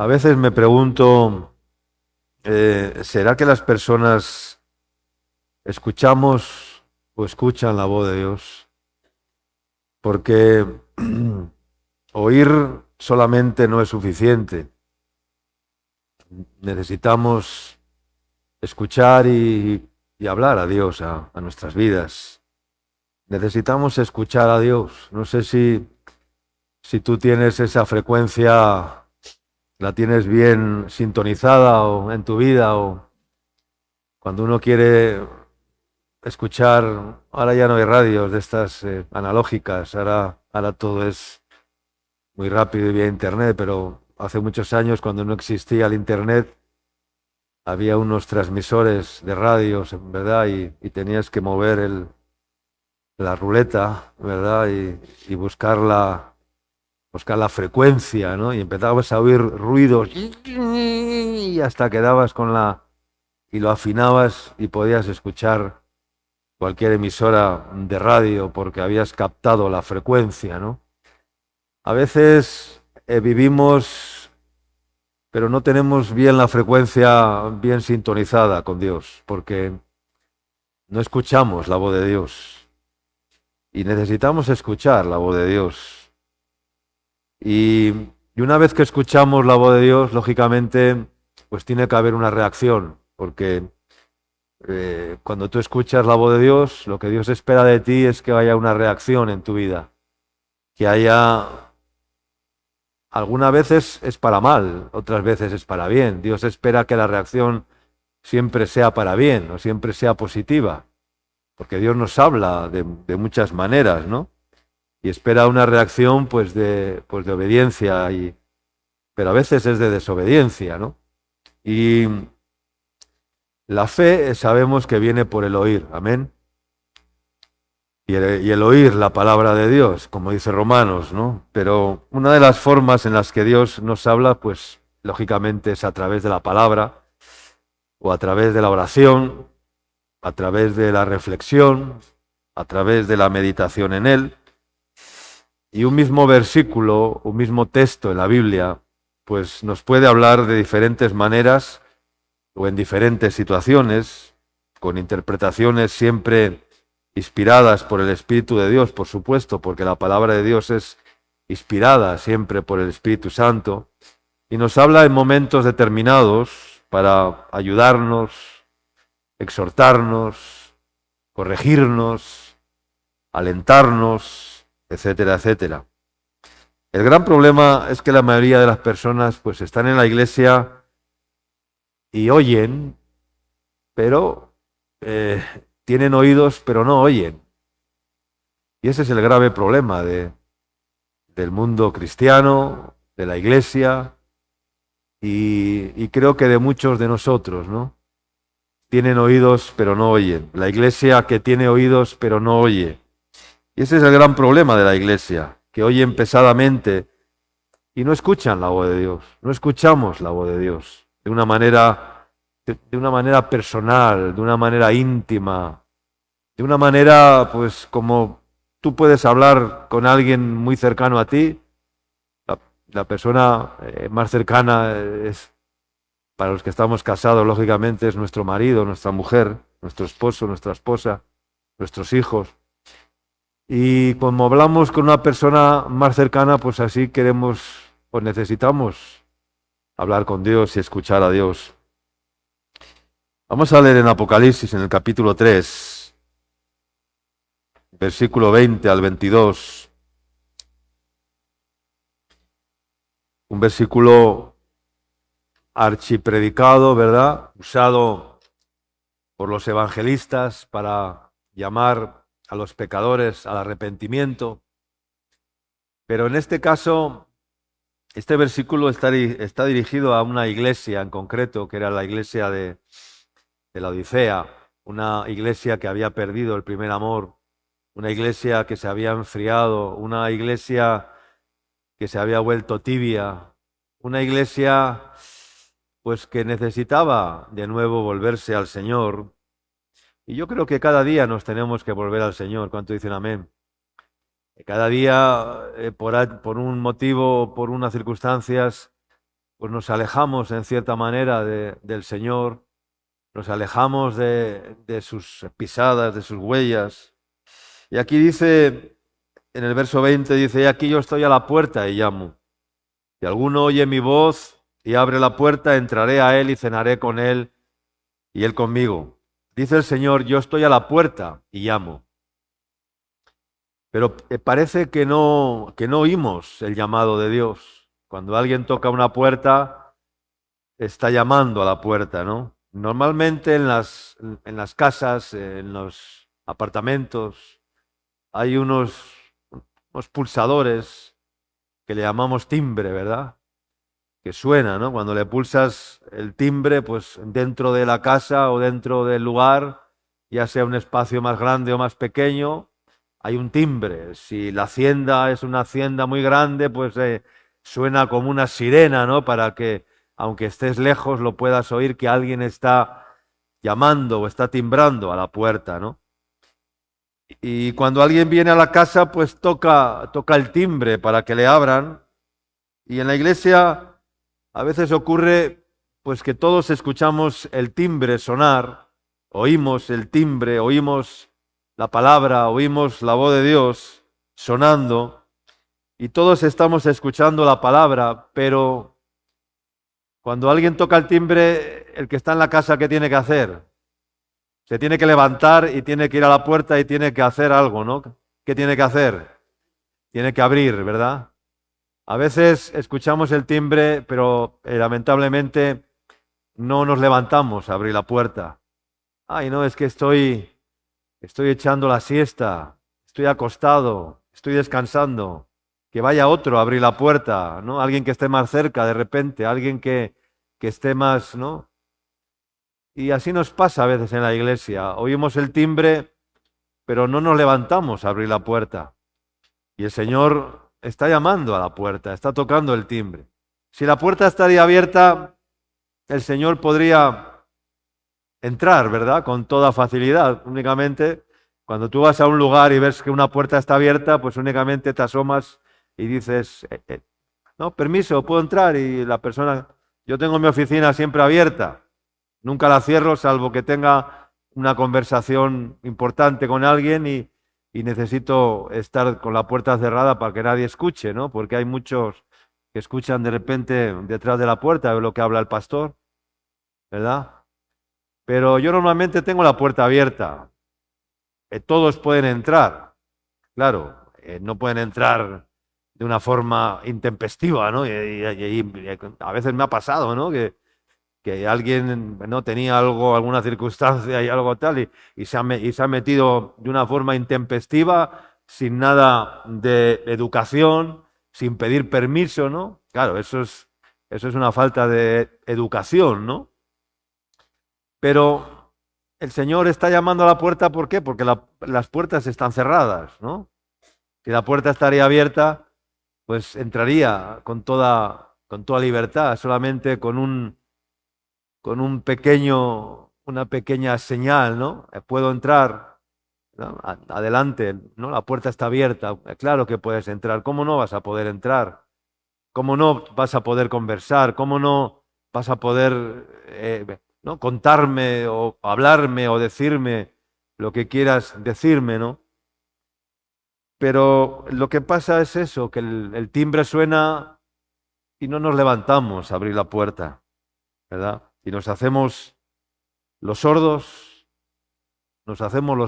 A veces me pregunto, ¿será que las personas escuchamos o escuchan la voz de Dios? Porque oír solamente no es suficiente. Necesitamos escuchar y hablar a Dios, a nuestras vidas. Necesitamos escuchar a Dios. No sé si tú tienes esa frecuencia, la tienes bien sintonizada o en tu vida, o cuando uno quiere escuchar, ahora ya no hay radios de estas analógicas, ahora todo es muy rápido y vía internet, pero hace muchos años cuando no existía el internet había unos transmisores de radios, ¿verdad? Y tenías que mover la ruleta, ¿verdad? Y buscar la frecuencia, ¿no? Y empezabas a oír ruidos y hasta quedabas y lo afinabas y podías escuchar cualquier emisora de radio porque habías captado la frecuencia, ¿no? A veces vivimos, pero no tenemos bien la frecuencia bien sintonizada con Dios, porque no escuchamos la voz de Dios y necesitamos escuchar la voz de Dios. Y una vez que escuchamos la voz de Dios, lógicamente, pues tiene que haber una reacción, porque cuando tú escuchas la voz de Dios, lo que Dios espera de ti es que haya una reacción en tu vida, que haya, algunas veces es para mal, otras veces es para bien. Dios espera que la reacción siempre sea para bien o siempre sea positiva, porque Dios nos habla de muchas maneras, ¿no? Y espera una reacción pues de obediencia, pero a veces es de desobediencia, ¿no? Y la fe sabemos que viene por el oír, amén. Y el oír la palabra de Dios, como dice Romanos, ¿no? Pero una de las formas en las que Dios nos habla, pues lógicamente es a través de la palabra, o a través de la oración, a través de la reflexión, a través de la meditación en él. Y un mismo versículo, un mismo texto en la Biblia, pues nos puede hablar de diferentes maneras o en diferentes situaciones, con interpretaciones siempre inspiradas por el Espíritu de Dios, por supuesto, porque la palabra de Dios es inspirada siempre por el Espíritu Santo, y nos habla en momentos determinados para ayudarnos, exhortarnos, corregirnos, alentarnos, etcétera, etcétera. El gran problema es que la mayoría de las personas pues están en la iglesia y oyen, pero tienen oídos, pero no oyen. Y ese es el grave problema del mundo cristiano, de la iglesia y creo que de muchos de nosotros, ¿no? Tienen oídos, pero no oyen. La iglesia que tiene oídos, pero no oye. Y ese es el gran problema de la iglesia, que oyen pesadamente y no escuchan la voz de Dios. No escuchamos la voz de Dios de una manera personal, de una manera íntima, de una manera, pues, como tú puedes hablar con alguien muy cercano a ti. La persona más cercana es, para los que estamos casados, lógicamente, es nuestro marido, nuestra mujer, nuestro esposo, nuestra esposa, nuestros hijos. Y cuando hablamos con una persona más cercana, pues así queremos o necesitamos hablar con Dios y escuchar a Dios. Vamos a leer en Apocalipsis, en el capítulo 3, versículo 20 al 22, un versículo archipredicado, ¿verdad? Usado por los evangelistas para llamar a los pecadores al arrepentimiento. Pero en este caso, este versículo está dirigido a una iglesia en concreto, que era la iglesia de la Odisea, una iglesia que había perdido el primer amor, una iglesia que se había enfriado, una iglesia que se había vuelto tibia, una iglesia pues que necesitaba de nuevo volverse al Señor. Y yo creo que cada día nos tenemos que volver al Señor. ¿Cuánto dicen amén? Cada día, por un motivo, por unas circunstancias, pues nos alejamos en cierta manera del Señor, nos alejamos de sus pisadas, de sus huellas. Y aquí dice, en el verso 20, dice, "He aquí yo estoy a la puerta y llamo. Si alguno oye mi voz y abre la puerta, entraré a él y cenaré con él y él conmigo. Dice el Señor, yo estoy a la puerta y llamo." Pero parece que no oímos el llamado de Dios. Cuando alguien toca una puerta, está llamando a la puerta, ¿no? Normalmente en las casas, en los apartamentos, hay unos pulsadores que le llamamos timbre, ¿verdad? Que suena, ¿no? Cuando le pulsas el timbre, pues dentro de la casa o dentro del lugar, ya sea un espacio más grande o más pequeño, hay un timbre. Si la hacienda es una hacienda muy grande, pues suena como una sirena, ¿no? Para que, aunque estés lejos, lo puedas oír que alguien está llamando o está timbrando a la puerta, ¿no? Y cuando alguien viene a la casa, pues toca el timbre para que le abran. Y en la iglesia a veces ocurre pues que todos escuchamos el timbre sonar, oímos el timbre, oímos la palabra, oímos la voz de Dios sonando y todos estamos escuchando la palabra, pero cuando alguien toca el timbre, el que está en la casa, ¿qué tiene que hacer? Se tiene que levantar y tiene que ir a la puerta y tiene que hacer algo, ¿no? ¿Qué tiene que hacer? Tiene que abrir, ¿verdad? A veces escuchamos el timbre, pero lamentablemente no nos levantamos a abrir la puerta. Ay, no, es que estoy echando la siesta, estoy acostado, estoy descansando. Que vaya otro a abrir la puerta, ¿no? Alguien que esté más cerca de repente, alguien que esté más, ¿no? Y así nos pasa a veces en la iglesia. Oímos el timbre, pero no nos levantamos a abrir la puerta. Y el Señor está llamando a la puerta, está tocando el timbre. Si la puerta estaría abierta, el Señor podría entrar, ¿verdad? Con toda facilidad. Únicamente, cuando tú vas a un lugar y ves que una puerta está abierta, pues únicamente te asomas y dices, no, permiso, puedo entrar. Y la persona, yo tengo mi oficina siempre abierta. Nunca la cierro, salvo que tenga una conversación importante con alguien y necesito estar con la puerta cerrada para que nadie escuche, ¿no? Porque hay muchos que escuchan de repente detrás de la puerta lo que habla el pastor, ¿verdad? Pero yo normalmente tengo la puerta abierta. Todos pueden entrar, claro, no pueden entrar de una forma intempestiva, ¿no? Y a veces me ha pasado, ¿no? Que alguien no tenía algo, alguna circunstancia y algo tal, y se ha metido de una forma intempestiva, sin nada de educación, sin pedir permiso, ¿no? Claro, eso es una falta de educación, ¿no? Pero el Señor está llamando a la puerta, ¿por qué? Porque las puertas están cerradas, ¿no? Si la puerta estaría abierta, pues entraría con toda libertad, solamente con una pequeña señal, ¿no? Puedo entrar, ¿no? Adelante, ¿no? La puerta está abierta, claro que puedes entrar. ¿Cómo no vas a poder entrar? ¿Cómo no vas a poder conversar? ¿Cómo no vas a poder, ¿no? Contarme o hablarme o decirme lo que quieras decirme, ¿no? Pero lo que pasa es eso, que el timbre suena y no nos levantamos a abrir la puerta, ¿verdad? Y los nos hacemos los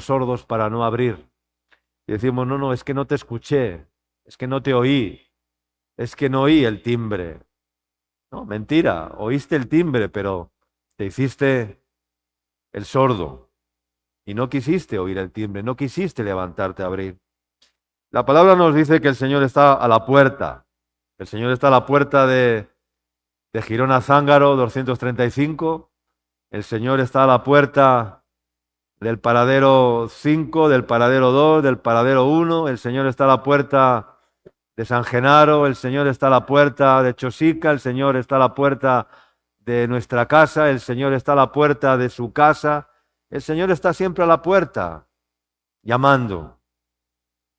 sordos para no abrir. Y decimos, no, no, es que no te escuché, es que no te oí, es que no oí el timbre. No, mentira, oíste el timbre, pero te hiciste el sordo y no quisiste oír el timbre, no quisiste levantarte a abrir. La palabra nos dice que el Señor está a la puerta. El Señor está a la puerta de Girona Zángaro 235. El Señor está a la puerta del paradero 5, del paradero 2, del paradero 1. El Señor está a la puerta de San Genaro. El Señor está a la puerta de Chosica. El Señor está a la puerta de nuestra casa. El Señor está a la puerta de su casa. El Señor está siempre a la puerta, llamando.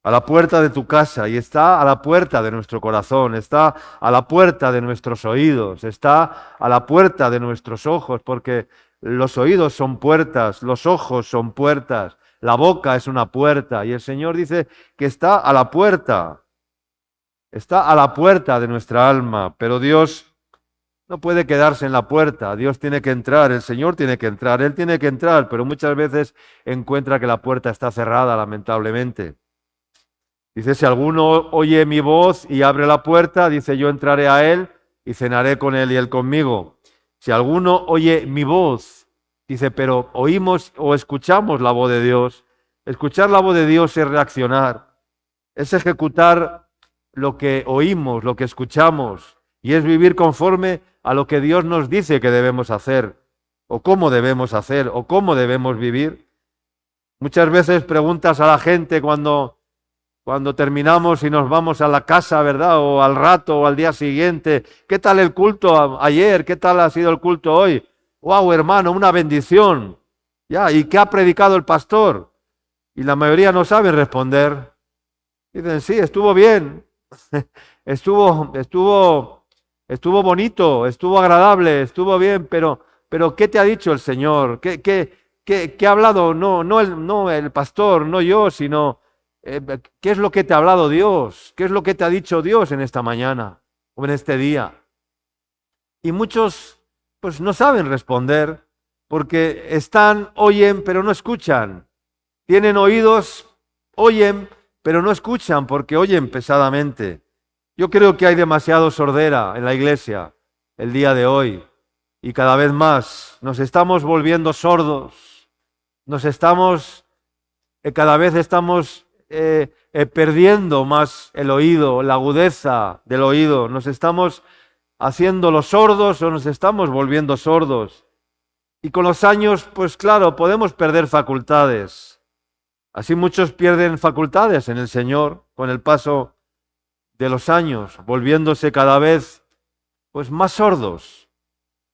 a la puerta de tu casa y está a la puerta de nuestro corazón, está a la puerta de nuestros oídos, está a la puerta de nuestros ojos, porque los oídos son puertas, los ojos son puertas, la boca es una puerta y el Señor dice que está a la puerta de nuestra alma, pero Dios no puede quedarse en la puerta, Dios tiene que entrar, el Señor tiene que entrar, Él tiene que entrar, pero muchas veces encuentra que la puerta está cerrada, lamentablemente. Dice, si alguno oye mi voz y abre la puerta, dice, yo entraré a él y cenaré con él y él conmigo. Si alguno oye mi voz, dice, pero oímos o escuchamos la voz de Dios. Escuchar la voz de Dios es reaccionar, es ejecutar lo que oímos, lo que escuchamos, y es vivir conforme a lo que Dios nos dice que debemos hacer, o cómo debemos hacer, o cómo debemos vivir. Muchas veces preguntas a la gente cuando terminamos y nos vamos a la casa, ¿verdad? O al rato o al día siguiente. ¿Qué tal el culto ayer? ¿Qué tal ha sido el culto hoy? ¡Wow, hermano! Una bendición. Ya, ¿y qué ha predicado el pastor? Y la mayoría no sabe responder. Dicen, sí, estuvo bien. estuvo bonito, estuvo agradable, estuvo bien, pero ¿qué te ha dicho el Señor? ¿Qué ha hablado? No el pastor, no yo, sino ¿qué es lo que te ha hablado Dios? ¿Qué es lo que te ha dicho Dios en esta mañana o en este día? Y muchos pues no saben responder porque oyen, pero no escuchan. Tienen oídos, oyen, pero no escuchan porque oyen pesadamente. Yo creo que hay demasiado sordera en la iglesia el día de hoy y cada vez más nos estamos volviendo sordos, cada vez estamos perdiendo más el oído, la agudeza del oído. Nos estamos haciendo los sordos o nos estamos volviendo sordos. Y con los años, pues claro, podemos perder facultades. Así muchos pierden facultades en el Señor con el paso de los años, volviéndose cada vez pues más sordos.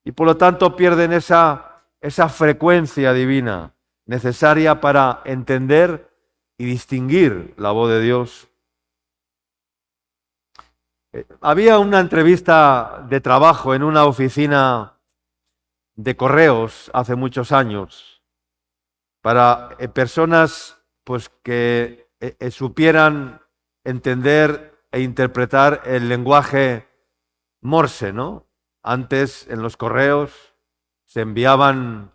Y por lo tanto pierden esa frecuencia divina necesaria para entender y distinguir la voz de Dios. Había una entrevista de trabajo en una oficina de correos hace muchos años para personas pues que supieran entender e interpretar el lenguaje Morse, ¿no? Antes en los correos se enviaban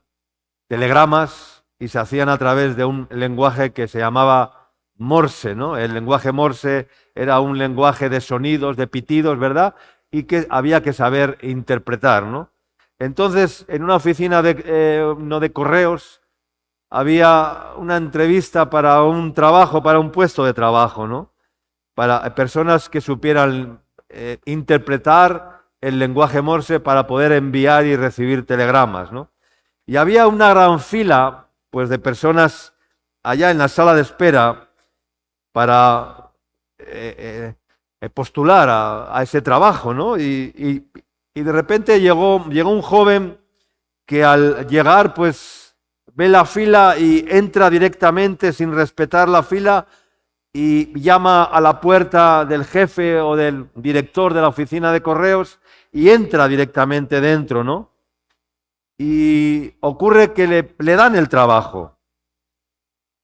telegramas y se hacían a través de un lenguaje que se llamaba Morse, ¿no? El lenguaje Morse era un lenguaje de sonidos, de pitidos, ¿verdad? Y que había que saber interpretar, ¿no? Entonces, en una oficina de correos, había una entrevista para un trabajo, para un puesto de trabajo, ¿no? Para personas que supieran interpretar el lenguaje Morse para poder enviar y recibir telegramas, ¿no? Y había una gran fila pues de personas allá en la sala de espera para postular a ese trabajo, ¿no? Y de repente llegó un joven que al llegar pues ve la fila y entra directamente sin respetar la fila y llama a la puerta del jefe o del director de la oficina de correos y entra directamente dentro, ¿no? Y ocurre que le dan el trabajo.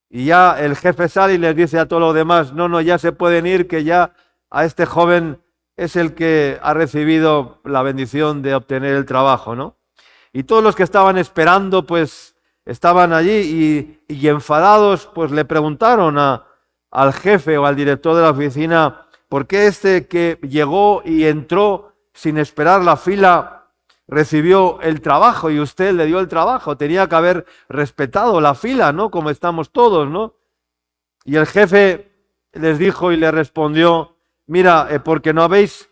Y ya el jefe sale y les dice a todos los demás, no, ya se pueden ir, que ya a este joven es el que ha recibido la bendición de obtener el trabajo, ¿no? Y todos los que estaban esperando, pues, estaban allí y enfadados, pues le preguntaron al jefe o al director de la oficina, ¿por qué este que llegó y entró sin esperar la fila recibió el trabajo y usted le dio el trabajo? Tenía que haber respetado la fila, ¿no? Como estamos todos, ¿no? Y el jefe les dijo y le respondió, mira, porque no habéis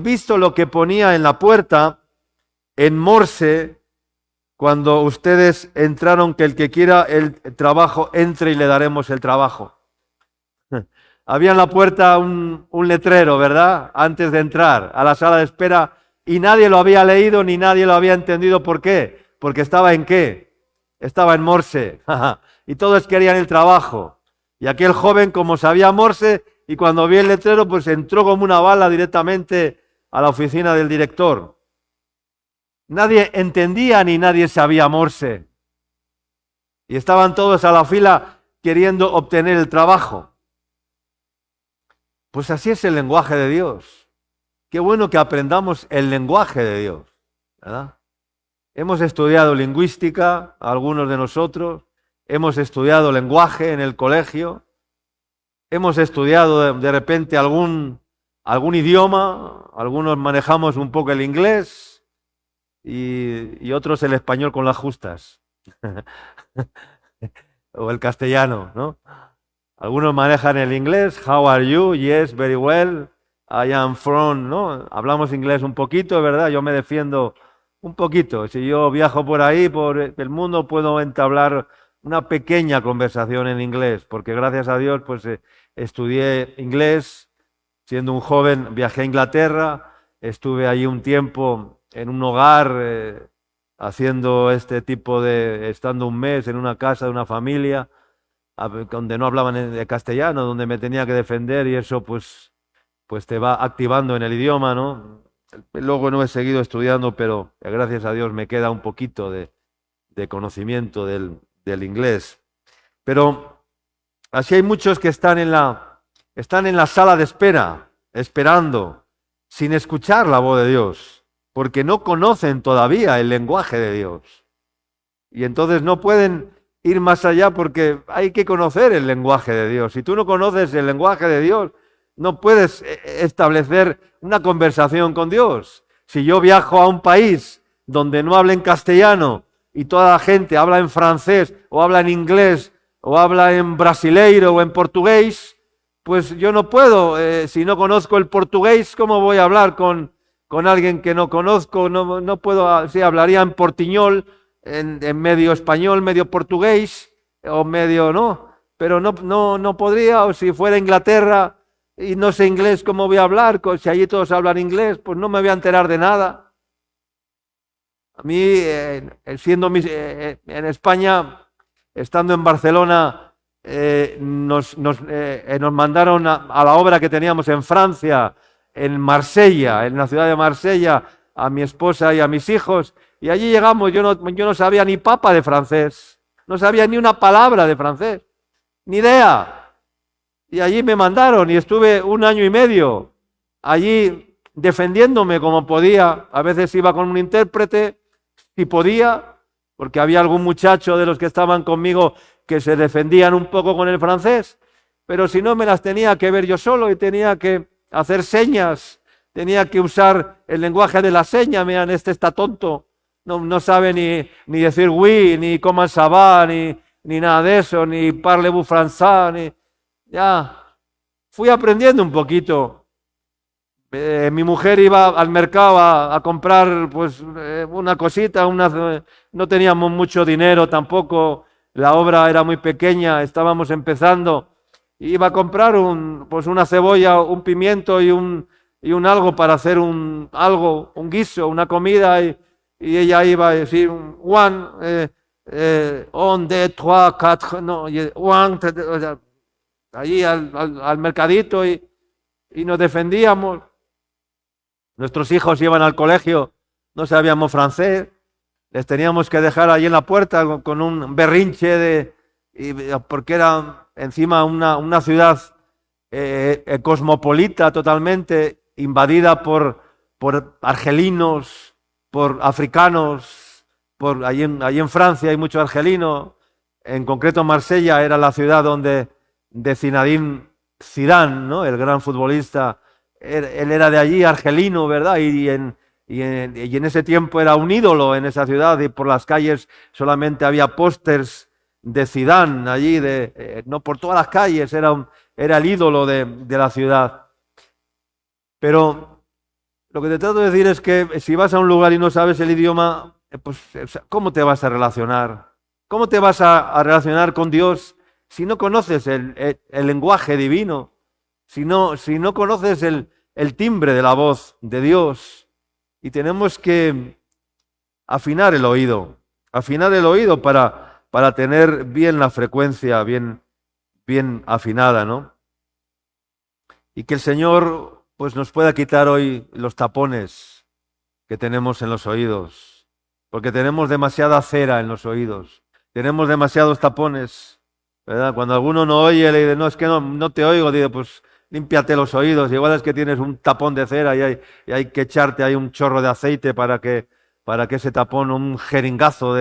visto lo que ponía en la puerta en Morse cuando ustedes entraron, que el que quiera el trabajo entre y le daremos el trabajo. Había en la puerta un letrero, ¿verdad? Antes de entrar a la sala de espera y nadie lo había leído ni nadie lo había entendido. ¿Por qué? Porque estaba ¿en qué? Estaba en Morse y todos querían el trabajo. Y aquel joven, como sabía Morse, y cuando vio el letrero, pues entró como una bala directamente a la oficina del director. Nadie entendía ni nadie sabía Morse. Y estaban todos a la fila queriendo obtener el trabajo. Pues así es el lenguaje de Dios. Qué bueno que aprendamos el lenguaje de Dios, ¿verdad? Hemos estudiado lingüística, algunos de nosotros, hemos estudiado lenguaje en el colegio, hemos estudiado de repente algún idioma, algunos manejamos un poco el inglés y otros el español con las justas, o el castellano, ¿no? Algunos manejan el inglés, how are you, yes, very well, I am from, ¿no? Hablamos inglés un poquito, ¿verdad? Yo me defiendo un poquito. Si yo viajo por ahí, por el mundo, puedo entablar una pequeña conversación en inglés, porque gracias a Dios, pues estudié inglés, siendo un joven, viajé a Inglaterra, estuve allí un tiempo en un hogar, haciendo este tipo estando un mes en una casa de una familia, donde no hablaban de castellano, donde me tenía que defender y eso pues te va activando en el idioma, ¿no? Luego no he seguido estudiando, pero gracias a Dios me queda un poquito de conocimiento del inglés. Pero así hay muchos que están en la sala de espera, esperando, sin escuchar la voz de Dios, porque no conocen todavía el lenguaje de Dios. Y entonces no pueden ir más allá porque hay que conocer el lenguaje de Dios. Si tú no conoces el lenguaje de Dios, no puedes establecer una conversación con Dios. Si yo viajo a un país donde no hablen castellano y toda la gente habla en francés o habla en inglés o habla en brasileiro o en portugués, pues yo no puedo, si no conozco el portugués, ¿cómo voy a hablar con alguien que no conozco? No puedo, sí, hablaría en portiñol, en medio español, medio portugués, o medio, ¿no? Pero no podría, o si fuera a Inglaterra y no sé inglés, ¿cómo voy a hablar? Si allí todos hablan inglés, pues no me voy a enterar de nada. A mí, siendo en España, estando en Barcelona, nos mandaron a la obra que teníamos en Francia, en Marsella, en la ciudad de Marsella, a mi esposa y a mis hijos, y allí llegamos, yo no sabía ni papa de francés, no sabía ni una palabra de francés, ni idea. Y allí me mandaron y estuve 1 año y medio allí defendiéndome como podía. A veces iba con un intérprete si podía, porque había algún muchacho de los que estaban conmigo que se defendían un poco con el francés, pero si no me las tenía que ver yo solo y tenía que hacer señas, tenía que usar el lenguaje de la seña. Miren, este está tonto, no sabe ni decir oui, ni comment ça va, ni nada de eso, ni parlez-vous français, ni... Ya, fui aprendiendo un poquito. Mi mujer iba al mercado a comprar pues una cosita, no teníamos mucho dinero tampoco, la obra era muy pequeña, estábamos empezando. Iba a comprar una cebolla, un pimiento y un algo para hacer un guiso, una comida, y ella iba a decir one, on, deux, trois, quatre, no, one, o sea, allí al mercadito y nos defendíamos. Nuestros hijos iban al colegio, no sabíamos francés, les teníamos que dejar allí en la puerta con un berrinche porque era encima una ciudad cosmopolita totalmente, invadida por argelinos, por africanos, allí en Francia hay mucho argelino, en concreto Marsella era la ciudad de Zinedine Zidane, ¿no? El gran futbolista, él era de allí, argelino, ¿verdad? Y en ese tiempo era un ídolo en esa ciudad y por las calles solamente había pósters de Zidane allí, no por todas las calles, era el ídolo de la ciudad. Pero lo que te trato de decir es que si vas a un lugar y no sabes el idioma, pues ¿cómo te vas a relacionar? ¿Cómo te vas a relacionar con Dios si no conoces el lenguaje divino? Si no conoces el timbre de la voz de Dios. Y tenemos que afinar el oído para tener bien la frecuencia, bien bien afinada, ¿no? Y que el Señor pues nos pueda quitar hoy los tapones que tenemos en los oídos, porque tenemos demasiada cera en los oídos, tenemos demasiados tapones, ¿verdad? Cuando alguno no oye, le dice, no, es que no te oigo, dice, pues límpiate los oídos, igual es que tienes un tapón de cera y hay que echarte ahí un chorro de aceite para que ese tapón, un jeringazo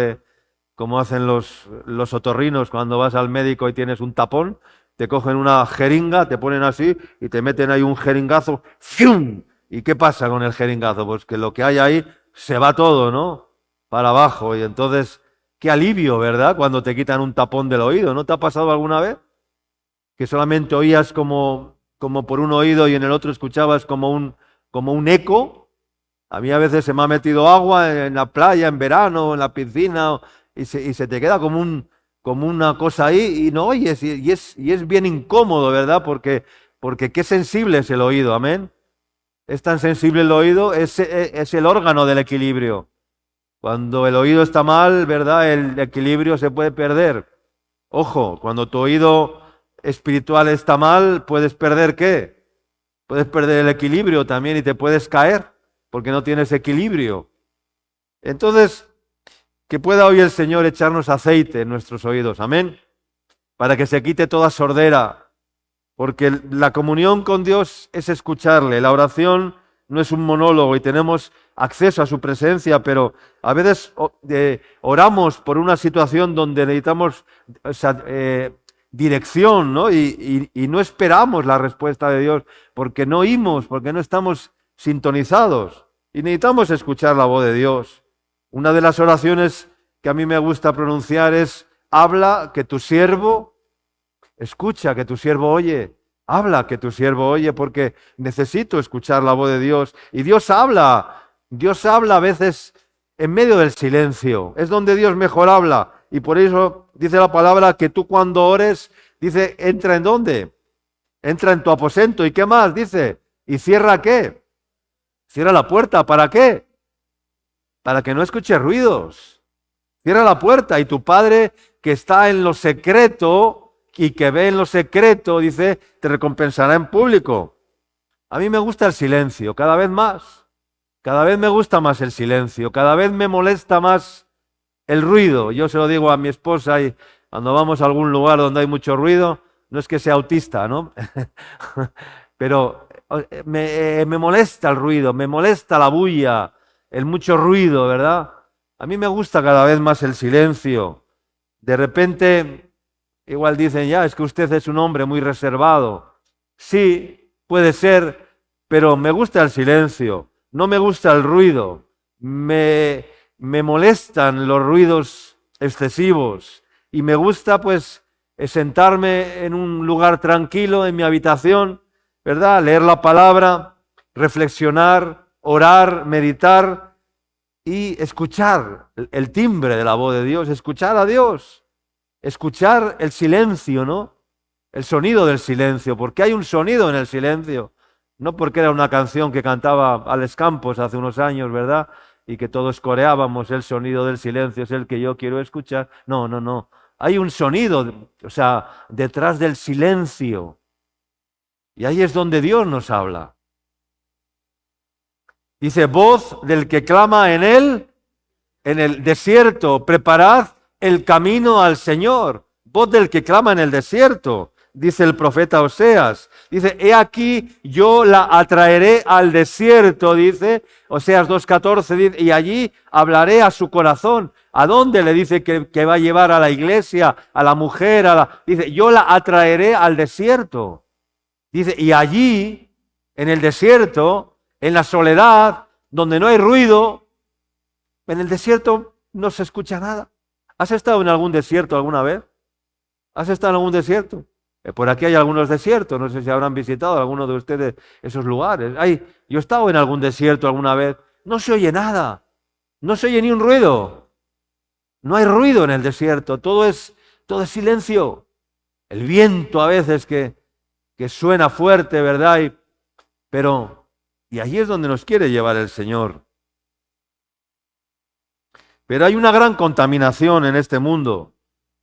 como hacen los otorrinos cuando vas al médico y tienes un tapón, te cogen una jeringa, te ponen así y te meten ahí un jeringazo, ¡fium! ¿Y qué pasa con el jeringazo? Pues que lo que hay ahí se va todo, ¿no? Para abajo. Y entonces, qué alivio, ¿verdad? Cuando te quitan un tapón del oído. ¿No te ha pasado alguna vez? Que solamente oías como por un oído y en el otro escuchabas como un eco. A mí a veces se me ha metido agua en la playa, en verano, en la piscina, y se te queda como una cosa ahí y no oyes. Y es bien incómodo, ¿verdad? Porque qué sensible es el oído, amén. Es tan sensible el oído, es el órgano del equilibrio. Cuando el oído está mal, ¿verdad? El equilibrio se puede perder. Ojo, cuando tu oído espiritual está mal, puedes perder ¿qué? Puedes perder el equilibrio también y te puedes caer porque no tienes equilibrio. Entonces, que pueda hoy el Señor echarnos aceite en nuestros oídos, amén, para que se quite toda sordera, porque la comunión con Dios es escucharle, la oración no es un monólogo y tenemos acceso a su presencia, pero a veces oramos por una situación donde necesitamos dirección, ¿no? Y no esperamos la respuesta de Dios porque no oímos, porque no estamos sintonizados y necesitamos escuchar la voz de Dios. Una de las oraciones que a mí me gusta pronunciar es: habla que tu siervo escucha, que tu siervo oye. Habla que tu siervo oye, porque necesito escuchar la voz de Dios. Y Dios habla a veces en medio del silencio. Es donde Dios mejor habla. Y por eso dice la palabra que tú cuando ores, dice, entra en dónde? Entra en tu aposento. ¿Y qué más? Dice, ¿y cierra qué? Cierra la puerta. ¿Para qué? Para que no escuches ruidos. Cierra la puerta y tu Padre que está en lo secreto y que ve en lo secreto, dice, te recompensará en público. A mí me gusta el silencio, cada vez más. Cada vez me gusta más el silencio, cada vez me molesta más el ruido. Yo se lo digo a mi esposa y cuando vamos a algún lugar donde hay mucho ruido, no es que sea autista, ¿no? Pero me molesta el ruido, me molesta la bulla, el mucho ruido, ¿verdad? A mí me gusta cada vez más el silencio. De repente, igual dicen, ya, es que usted es un hombre muy reservado. Sí, puede ser, pero me gusta el silencio, no me gusta el ruido. Me molestan los ruidos excesivos y me gusta pues sentarme en un lugar tranquilo, en mi habitación, ¿verdad? Leer la palabra, reflexionar, orar, meditar y escuchar el timbre de la voz de Dios, escuchar a Dios, escuchar el silencio, ¿no? El sonido del silencio, porque hay un sonido en el silencio, no porque era una canción que cantaba Alex Campos hace unos años, ¿verdad? Y que todos coreábamos, el sonido del silencio es el que yo quiero escuchar. No, no, no. Hay un sonido, o sea, detrás del silencio. Y ahí es donde Dios nos habla. Dice, voz del que clama en el desierto, preparad el camino al Señor. Voz del que clama en el desierto, dice el profeta Oseas. Dice, he aquí yo la atraeré al desierto, dice Oseas 2:14, dice, y allí hablaré a su corazón. ¿A dónde le dice que va a llevar a la iglesia, a la mujer? Dice, yo la atraeré al desierto. Dice, y allí, en el desierto, en la soledad, donde no hay ruido, en el desierto no se escucha nada. ¿Has estado en algún desierto alguna vez? ¿Has estado en algún desierto? Por aquí hay algunos desiertos, no sé si habrán visitado algunos de ustedes esos lugares. Yo he estado en algún desierto alguna vez, no se oye nada, no se oye ni un ruido. No hay ruido en el desierto, todo es silencio. El viento a veces que suena fuerte, ¿verdad? Y allí es donde nos quiere llevar el Señor. Pero hay una gran contaminación en este mundo,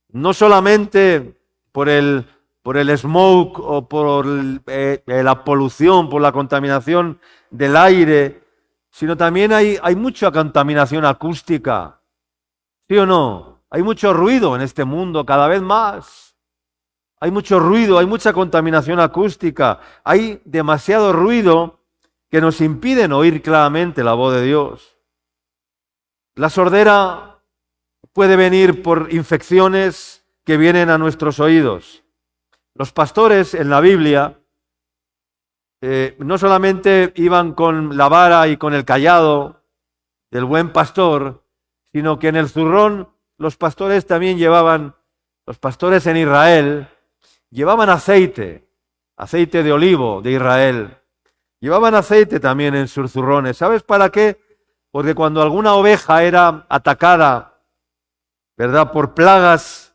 no solamente por el por el smoke o por la polución, por la contaminación del aire, sino también hay mucha contaminación acústica. ¿Sí o no? Hay mucho ruido en este mundo, cada vez más. Hay mucho ruido, hay mucha contaminación acústica, hay demasiado ruido que nos impiden oír claramente la voz de Dios. La sordera puede venir por infecciones que vienen a nuestros oídos. Los pastores en la Biblia no solamente iban con la vara y con el cayado del buen pastor, sino que en el zurrón los pastores también llevaban, los pastores en Israel, llevaban aceite de olivo de Israel. Llevaban aceite también en sus zurrones. ¿Sabes para qué? Porque cuando alguna oveja era atacada, ¿verdad?, por plagas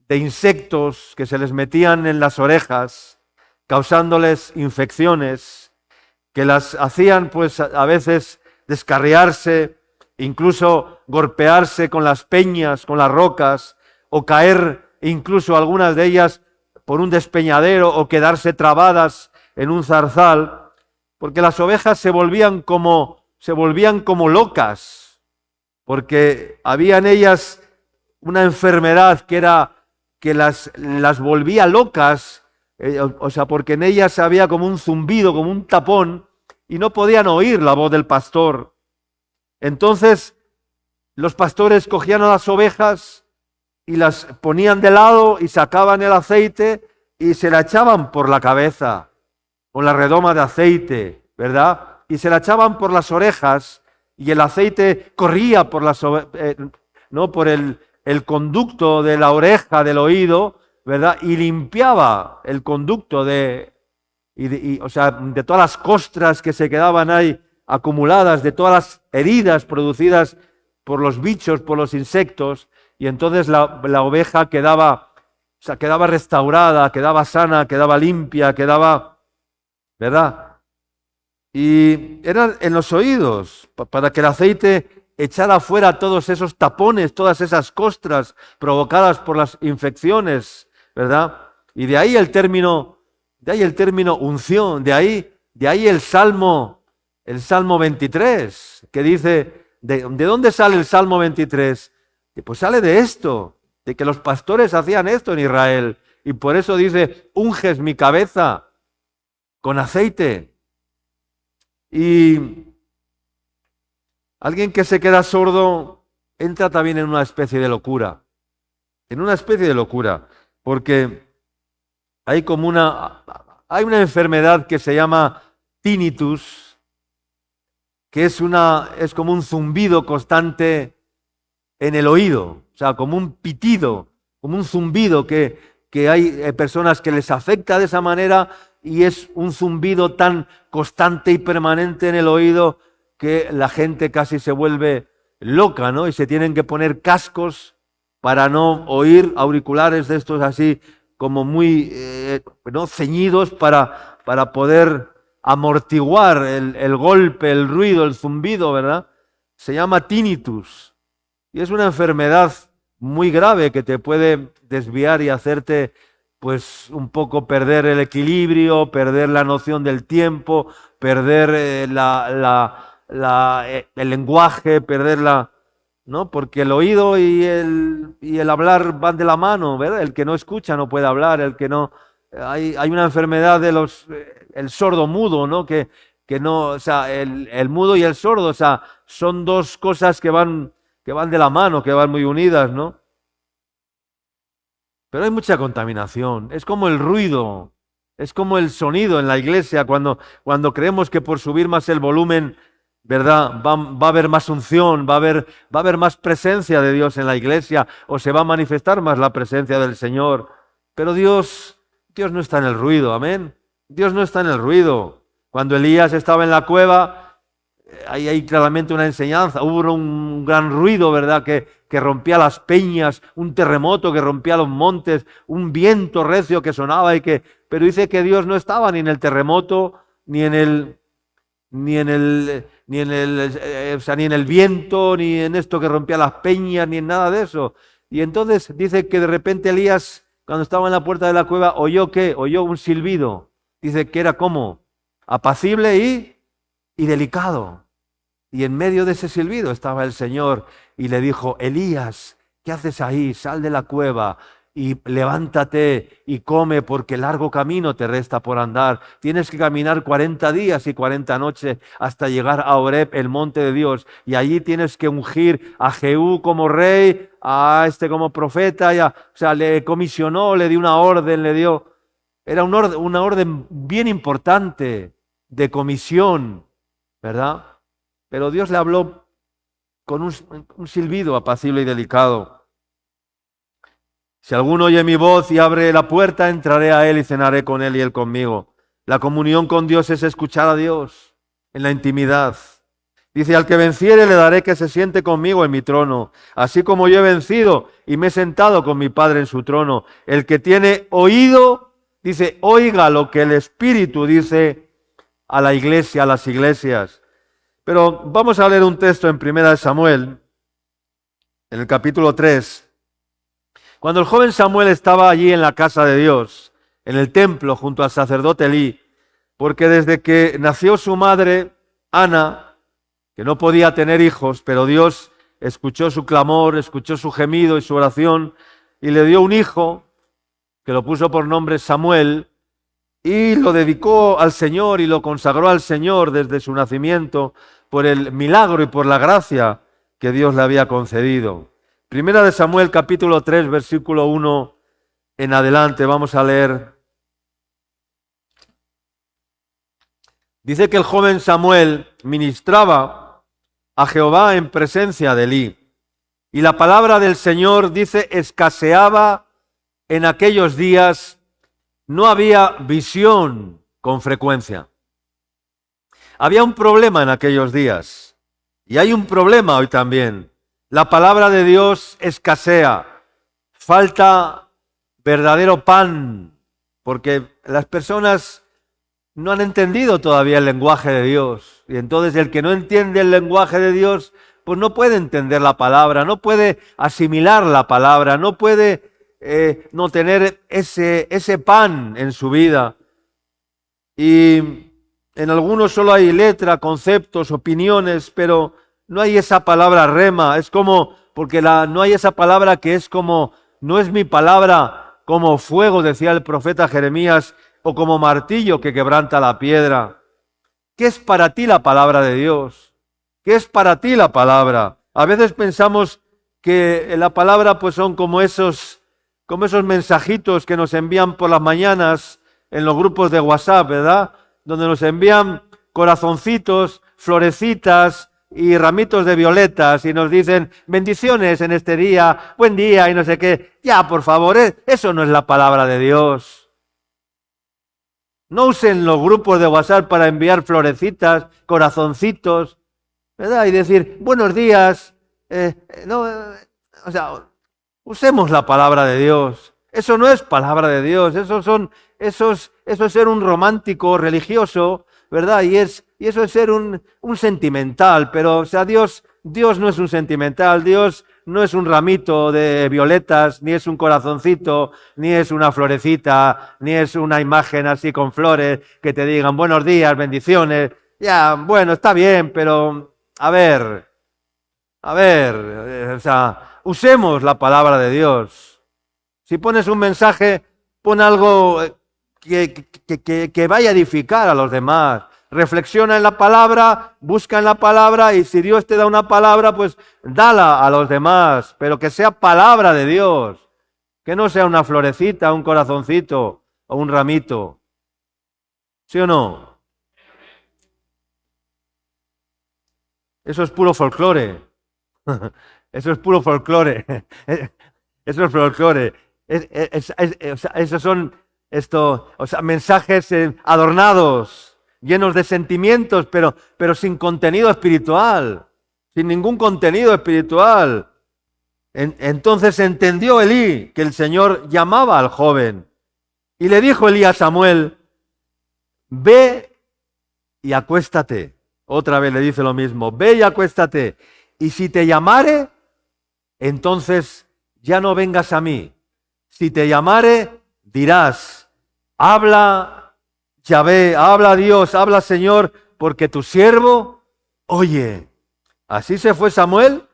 de insectos que se les metían en las orejas, causándoles infecciones, que las hacían pues a veces descarriarse, incluso golpearse con las peñas, con las rocas, o caer incluso algunas de ellas por un despeñadero o quedarse trabadas en un zarzal, porque las ovejas se volvían como locas, porque había en ellas una enfermedad que las volvía locas, o sea, porque en ellas había como un zumbido, como un tapón, y no podían oír la voz del pastor. Entonces, los pastores cogían a las ovejas y las ponían de lado y sacaban el aceite y se la echaban por la cabeza, con la redoma de aceite, ¿verdad? Y se la echaban por las orejas y el aceite corría por no por el conducto de la oreja, del oído, ¿verdad? Y limpiaba el conducto o sea, de todas las costras que se quedaban ahí acumuladas, de todas las heridas producidas por los bichos, por los insectos, y entonces la oveja quedaba restaurada, quedaba sana, quedaba limpia, ¿verdad? Y eran en los oídos, para que el aceite echara fuera todos esos tapones, todas esas costras provocadas por las infecciones, ¿verdad? Y de ahí el término unción, de ahí el Salmo 23, que dice, ¿de dónde sale el Salmo 23? Pues sale de esto, de que los pastores hacían esto en Israel, y por eso dice, unges mi cabeza con aceite. Y alguien que se queda sordo entra también en una especie de locura, porque hay una enfermedad que se llama tinnitus, que es como un zumbido constante en el oído, o sea, como un pitido, como un zumbido que hay personas que les afecta de esa manera y es un zumbido tan constante y permanente en el oído que la gente casi se vuelve loca, ¿no? Y se tienen que poner cascos para no oír, auriculares de estos así como muy ¿no?, ceñidos para poder amortiguar el golpe, el ruido, el zumbido, ¿verdad? Se llama tinnitus y es una enfermedad muy grave que te puede desviar y hacerte pues un poco perder el equilibrio, perder la noción del tiempo, perder el lenguaje, ¿no? Porque el oído y el hablar van de la mano, ¿verdad? El que no escucha no puede hablar, el que no... Hay una enfermedad el sordo mudo, ¿no? Que no, o sea, el mudo y el sordo, o sea, son dos cosas que van de la mano, que van muy unidas, ¿no? Pero hay mucha contaminación, es como el ruido, es como el sonido en la iglesia, cuando creemos que por subir más el volumen, ¿verdad?, va a haber más unción, va a haber más presencia de Dios en la iglesia, o se va a manifestar más la presencia del Señor. Pero Dios no está en el ruido, amén. Dios no está en el ruido. Cuando Elías estaba en la cueva, ahí hay claramente una enseñanza. Hubo un gran ruido, ¿verdad?, que rompía las peñas, un terremoto que rompía los montes, un viento recio que sonaba pero dice que Dios no estaba ni en el terremoto, ni en el viento, ni en esto que rompía las peñas, ni en nada de eso. Y entonces dice que de repente Elías cuando estaba en la puerta de la cueva, ¿oyó qué? Oyó un silbido. Dice que era como apacible y delicado. Y en medio de ese silbido estaba el Señor y le dijo, Elías, ¿qué haces ahí? Sal de la cueva y levántate y come porque largo camino te resta por andar. Tienes que caminar 40 días y 40 noches hasta llegar a Horeb, el monte de Dios. Y allí tienes que ungir a Jehú como rey, a este como profeta. O sea, le comisionó, le dio una orden, le dio... Era una orden bien importante de comisión, ¿verdad? Pero Dios le habló con un silbido apacible y delicado. Si alguno oye mi voz y abre la puerta, entraré a él y cenaré con él y él conmigo. La comunión con Dios es escuchar a Dios en la intimidad. Dice, al que venciere le daré que se siente conmigo en mi trono, así como yo he vencido y me he sentado con mi Padre en su trono. El que tiene oído, dice, oiga lo que el Espíritu dice a la iglesia, a las iglesias. Pero vamos a leer un texto en 1 Samuel, en el capítulo 3. Cuando el joven Samuel estaba allí en la casa de Dios, en el templo junto al sacerdote Elí, porque desde que nació su madre, Ana, que no podía tener hijos, pero Dios escuchó su clamor, escuchó su gemido y su oración, y le dio un hijo, que lo puso por nombre Samuel, y lo dedicó al Señor y lo consagró al Señor desde su nacimiento por el milagro y por la gracia que Dios le había concedido. Primera de Samuel, capítulo 3, versículo 1 en adelante, vamos a leer. Dice que el joven Samuel ministraba a Jehová en presencia de Elí, y la palabra del Señor, dice, escaseaba en aquellos días. No había visión con frecuencia. Había un problema en aquellos días, y hay un problema hoy también. La palabra de Dios escasea, falta verdadero pan, porque las personas no han entendido todavía el lenguaje de Dios. Y entonces el que no entiende el lenguaje de Dios, pues no puede entender la palabra, no puede asimilar la palabra, no puede no tener ese pan en su vida. Y en algunos solo hay letra, conceptos, opiniones, pero no hay esa palabra rema. Es como, porque no hay esa palabra que es como, no es mi palabra como fuego, decía el profeta Jeremías, o como martillo que quebranta la piedra. ¿Qué es para ti la palabra de Dios? ¿Qué es para ti la palabra? A veces pensamos que la palabra pues son como esos mensajitos que nos envían por las mañanas en los grupos de WhatsApp, ¿verdad? Donde nos envían corazoncitos, florecitas y ramitos de violetas y nos dicen bendiciones en este día, buen día y no sé qué. Ya, por favor, eso no es la palabra de Dios. No usen los grupos de WhatsApp para enviar florecitas, corazoncitos, ¿verdad? Y decir buenos días. Usemos la palabra de Dios. Eso no es palabra de Dios. Eso es ser un romántico religioso, ¿verdad? Y eso es ser un sentimental. Pero, o sea, Dios no es un sentimental. Dios no es un ramito de violetas, ni es un corazoncito, ni es una florecita, ni es una imagen así con flores que te digan buenos días, bendiciones. Ya, bueno, está bien, pero a ver, o sea, usemos la palabra de Dios. Si pones un mensaje, pon algo que vaya a edificar a los demás. Reflexiona en la palabra, busca en la palabra, y si Dios te da una palabra, pues dala a los demás, pero que sea palabra de Dios, que no sea una florecita, un corazoncito o un ramito. ¿Sí o no? Eso es puro folclore. Eso es puro folclore. Eso es folclore. Esos son mensajes adornados, llenos de sentimientos, pero sin contenido espiritual, sin ningún contenido espiritual. Entonces entendió Elí que el Señor llamaba al joven, y le dijo Elí a Samuel, ve y acuéstate. Otra vez le dice lo mismo, ve y acuéstate, y si te llamare, entonces ya no vengas a mí, Si te llamare, dirás, habla Yahvé, habla Dios, habla Señor, porque tu siervo oye. Así se fue Samuel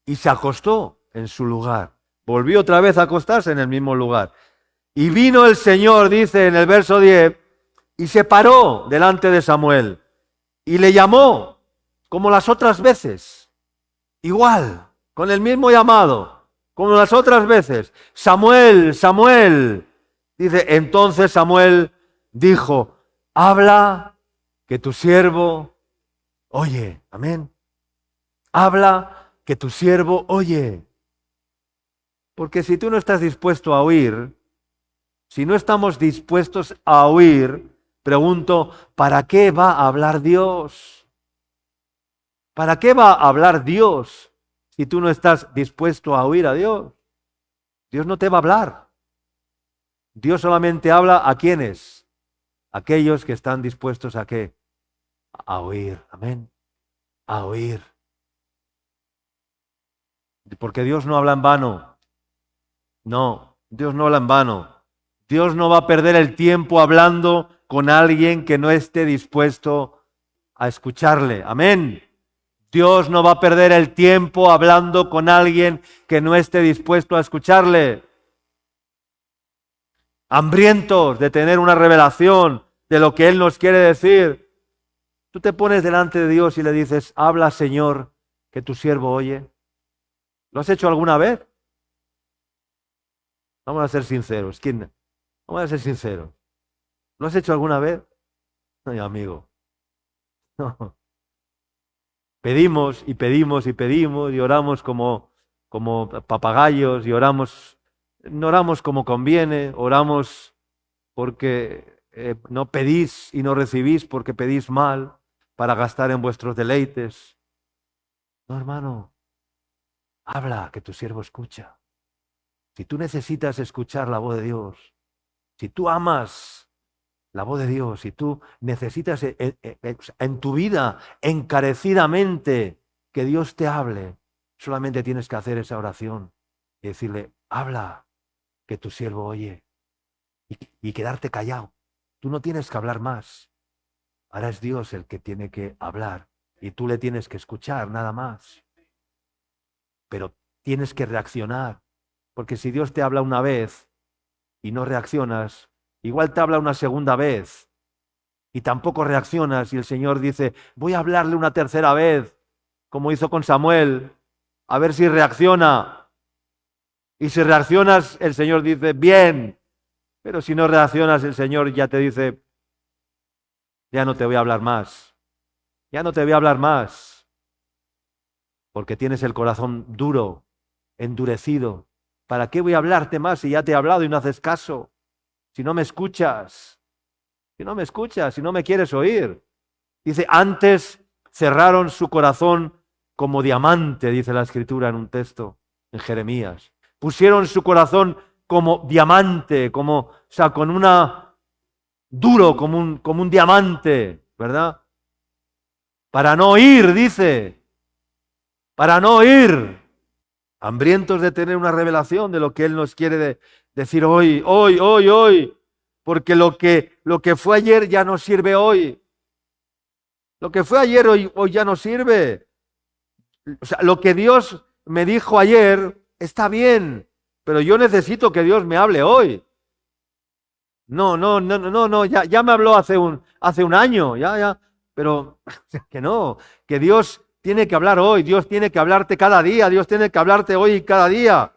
y se acostó en su lugar. Volvió otra vez a acostarse en el mismo lugar. Y vino el Señor, dice en el verso 10, y se paró delante de Samuel y le llamó como las otras veces, igual, con el mismo llamado, como las otras veces. Samuel, Samuel. Dice, entonces Samuel dijo, habla que tu siervo oye. Amén. Habla que tu siervo oye. Porque si tú no estás dispuesto a oír, si no estamos dispuestos a oír, pregunto, ¿para qué va a hablar Dios? ¿Para qué va a hablar Dios si tú no estás dispuesto a oír a Dios? Dios no te va a hablar. Dios solamente habla a quienes, aquellos que están dispuestos a qué, a oír. Amén. A oír. Porque Dios no habla en vano. No, Dios no habla en vano. Dios no va a perder el tiempo hablando con alguien que no esté dispuesto a escucharle. Amén. Dios no va a perder el tiempo hablando con alguien que no esté dispuesto a escucharle. Hambrientos de tener una revelación de lo que Él nos quiere decir. Tú te pones delante de Dios y le dices, habla Señor, que tu siervo oye. ¿Lo has hecho alguna vez? Vamos a ser sinceros. ¿Quién? Vamos a ser sinceros. ¿Lo has hecho alguna vez? Ay, amigo. No. Pedimos y pedimos y pedimos y oramos como papagayos y oramos, no oramos como conviene, oramos porque no pedís y no recibís porque pedís mal para gastar en vuestros deleites. No, hermano, habla que tu siervo escucha. Si tú necesitas escuchar la voz de Dios, si tú amas la voz de Dios, si tú necesitas en tu vida encarecidamente que Dios te hable, solamente tienes que hacer esa oración y decirle, habla, que tu siervo oye, y quedarte callado. Tú no tienes que hablar más. Ahora es Dios el que tiene que hablar y tú le tienes que escuchar, nada más. Pero tienes que reaccionar, porque si Dios te habla una vez y no reaccionas, igual te habla una segunda vez y tampoco reaccionas y el Señor dice, voy a hablarle una tercera vez, como hizo con Samuel, a ver si reacciona. Y si reaccionas, el Señor dice, bien, pero si no reaccionas, el Señor ya te dice, ya no te voy a hablar más, ya no te voy a hablar más, porque tienes el corazón duro, endurecido. ¿Para qué voy a hablarte más si ya te he hablado y no haces caso? Si no me escuchas, si no me escuchas, si no me quieres oír. Dice, antes cerraron su corazón como diamante, dice la Escritura en un texto, en Jeremías. Pusieron su corazón como diamante, o sea, con una duro, como un diamante, ¿verdad? Para no oír, dice, para no oír. Hambrientos de tener una revelación de lo que Él nos quiere decir hoy, porque lo que fue ayer ya no sirve hoy. Lo que fue ayer hoy ya no sirve. O sea, lo que Dios me dijo ayer está bien, pero yo necesito que Dios me hable hoy. No, ya me habló hace un año, ya, pero que no, que Dios tiene que hablar hoy, Dios tiene que hablarte cada día, Dios tiene que hablarte hoy y cada día.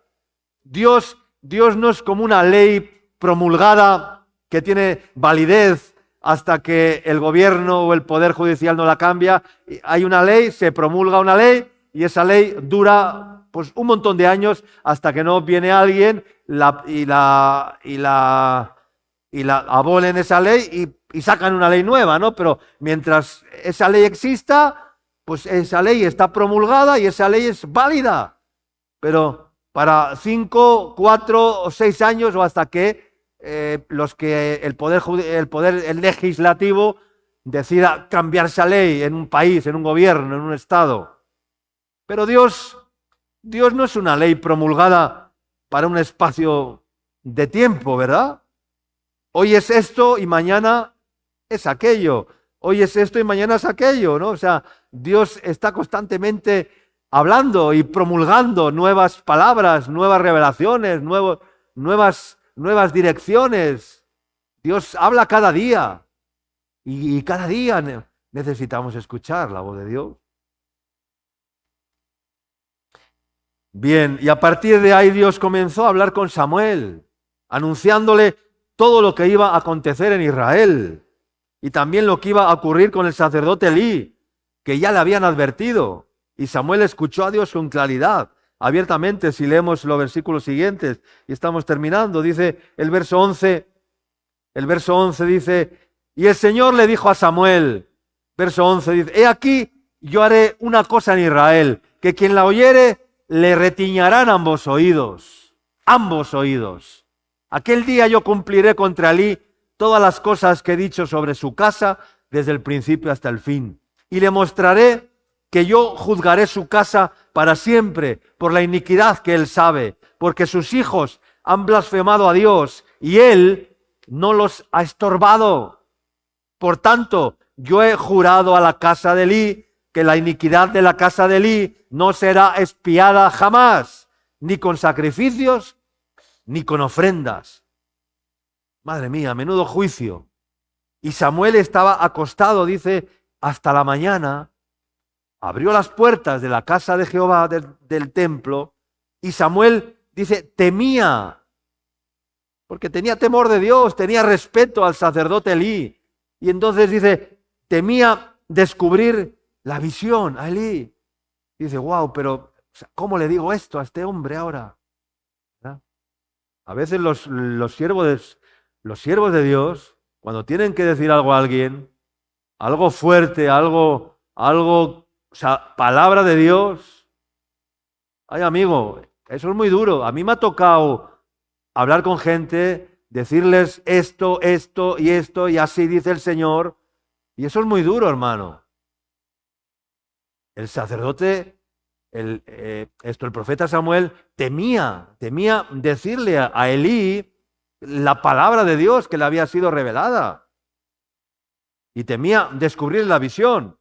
Dios no es como una ley promulgada que tiene validez hasta que el gobierno o el poder judicial no la cambia. Hay una ley, se promulga una ley y esa ley dura pues un montón de años hasta que no viene alguien y la abolen esa ley y sacan una ley nueva, ¿no? Pero mientras esa ley exista, pues esa ley está promulgada y esa ley es válida. Pero para 5, 4 o 6 años o hasta que el poder legislativo decida cambiar esa ley en un país, en un gobierno, en un estado. Pero Dios no es una ley promulgada para un espacio de tiempo, ¿verdad? Hoy es esto y mañana es aquello. Hoy es esto y mañana es aquello, ¿no? O sea, Dios está constantemente hablando y promulgando nuevas palabras, nuevas revelaciones, nuevas direcciones. Dios habla cada día y cada día necesitamos escuchar la voz de Dios. Bien, y a partir de ahí Dios comenzó a hablar con Samuel, anunciándole todo lo que iba a acontecer en Israel y también lo que iba a ocurrir con el sacerdote Elí, que ya le habían advertido. Y Samuel escuchó a Dios con claridad, abiertamente, si leemos los versículos siguientes, y estamos terminando, dice el verso 11 dice, y el Señor le dijo a Samuel, verso 11 dice, he aquí, yo haré una cosa en Israel, que quien la oyere, le retiñarán ambos oídos. Aquel día yo cumpliré contra Elí todas las cosas que he dicho sobre su casa, desde el principio hasta el fin. Y le mostraré que yo juzgaré su casa para siempre por la iniquidad que él sabe, porque sus hijos han blasfemado a Dios y él no los ha estorbado. Por tanto, yo he jurado a la casa de Elí que la iniquidad de la casa de Elí no será expiada jamás, ni con sacrificios, ni con ofrendas. Madre mía, menudo juicio. Y Samuel estaba acostado, dice, hasta la mañana, abrió las puertas de la casa de Jehová, del templo, y Samuel, dice, temía, porque tenía temor de Dios, tenía respeto al sacerdote Elí. Y entonces dice, temía descubrir la visión a Elí. Dice, wow, pero ¿cómo le digo esto a este hombre ahora? ¿verdad? A veces los siervos de Dios, cuando tienen que decir algo a alguien, algo fuerte, algo, o sea, palabra de Dios, ay amigo, eso es muy duro. A mí me ha tocado hablar con gente, decirles esto, esto y esto, y así dice el Señor, y eso es muy duro, hermano. El sacerdote, el profeta Samuel, temía decirle a Elí la palabra de Dios que le había sido revelada. Y temía descubrir la visión.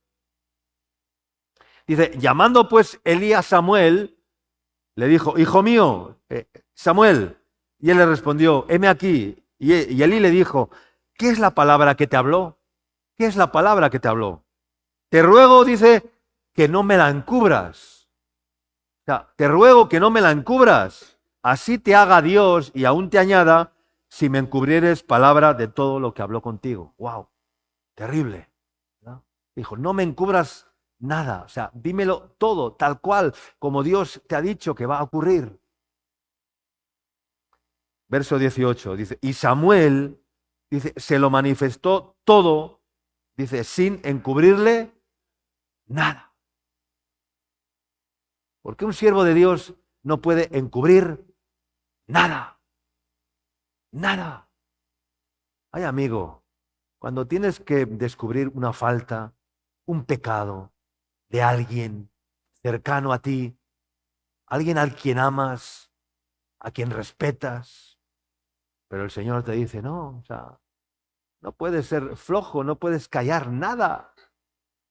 Dice, llamando pues Elí a Samuel, le dijo, hijo mío, Samuel. Y él le respondió, heme aquí. Y Elí le dijo, ¿qué es la palabra que te habló? ¿Qué es la palabra que te habló? Te ruego, dice, que no me la encubras. O sea, te ruego que no me la encubras. Así te haga Dios y aún te añada si me encubrieres palabra de todo lo que habló contigo. ¡Wow! Terrible. ¿no? Dijo, no me encubras nada. O sea, dímelo todo, tal cual, como Dios te ha dicho que va a ocurrir. Verso 18, dice, y Samuel, dice, se lo manifestó todo, dice, sin encubrirle nada. Porque un siervo de Dios no puede encubrir nada. Nada. Ay, amigo, cuando tienes que descubrir una falta, un pecado de alguien cercano a ti, alguien al quien amas, a quien respetas, pero el Señor te dice, no, o sea, no puedes ser flojo, no puedes callar nada,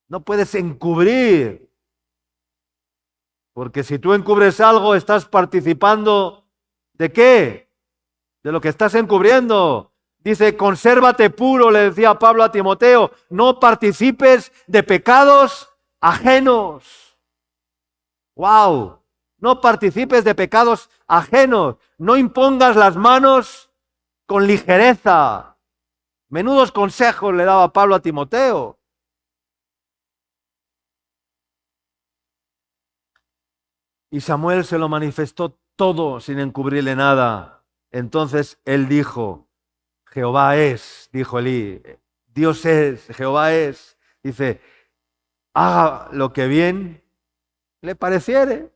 no puedes encubrir. Porque si tú encubres algo, estás participando ¿de qué? De lo que estás encubriendo. Dice, consérvate puro, le decía Pablo a Timoteo, no participes de pecados ajenos. ¡Wow! No participes de pecados ajenos. No impongas las manos con ligereza. Menudos consejos le daba Pablo a Timoteo. Y Samuel se lo manifestó todo sin encubrirle nada. Entonces él dijo, Jehová es, dijo Elí, Dios es, Jehová es. Dice, haga lo que bien le pareciere.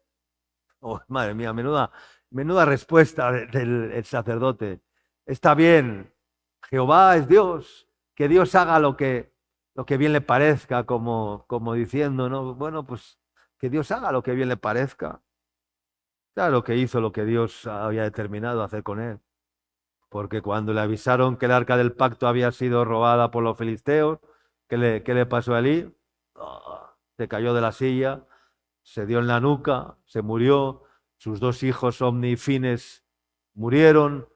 Oh, madre mía, menuda respuesta del sacerdote. Está bien, Jehová es Dios, que Dios haga lo que bien le parezca, como diciendo, ¿no? Bueno, pues que Dios haga lo que bien le parezca. Claro que hizo lo que Dios había determinado hacer con él. porque cuando le avisaron que el arca del pacto había sido robada por los filisteos, ¿qué le pasó a Elí? Se cayó de la silla, se dio en la nuca, se murió, sus dos hijos Omni y Fines murieron,